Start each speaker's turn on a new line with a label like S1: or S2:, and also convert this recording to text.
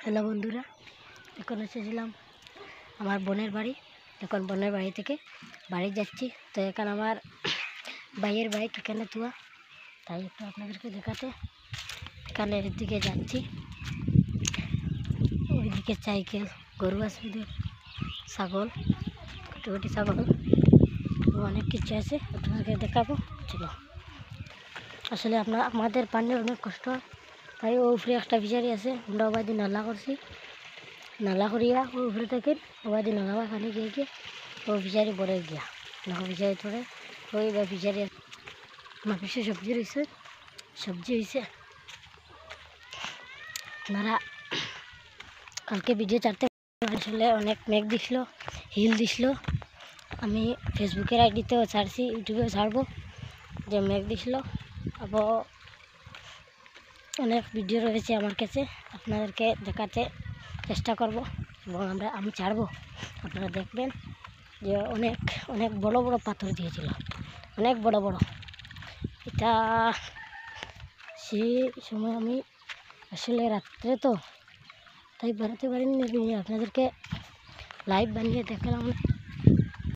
S1: Hello বন্ধুরা, এখন এসেছিলাম আমার বোনের বাড়ি। এখন বোনের বাড়ি থেকে বাড়ি যাচ্ছি। তো এখানে আমার ভাইয়ের বাইক এখানে তোয়া, তাই একটু আপনাদেরকে দেখাতে এখানে দিকে যাচ্ছি। ওইদিকে সাইকেল, গরু আছে, ছাগল, কুটি ছাগল, অনেক কিছু আছে, আপনাদেরকে দেখাবো। চলো, আসলে আমাদের পানির অনেক কষ্ট হয়, তাই ও উপরে একটা ফিশারি আছে, আমরা ওবাদি নালা করছি। নালা করিয়া ও উপরে থেকে ওবাদি নালা পানি গিয়ে গিয়ে ও ফিশারি পরে গিয়া না ফিশারি ধরে ওই বা ফিশারি আমার পিছিয়ে সবজি হয়েছে। আপনারা কালকে ভিডিও ছাড়তে আসলে অনেক মেঘ দিছিল, হিল দিছিল। আমি ফেসবুকের আইডিতেও ছাড়ছি, ইউটিউবেও ছাড়বো যে মেঘ দিছিল। আবার অনেক ভিডিও রয়েছে আমার কাছে, আপনাদেরকে দেখাতে চেষ্টা করব এবং আমি ছাড়বো, আপনারা দেখবেন যে অনেক অনেক বড় বড় পাথর দিয়েছিল, অনেক বড় বড়। এটা সেই সময় আমি আসলে রাত্রে তো তাই বেরোতে পারিনি, আপনাদেরকে লাইভ বানিয়ে দেখালাম।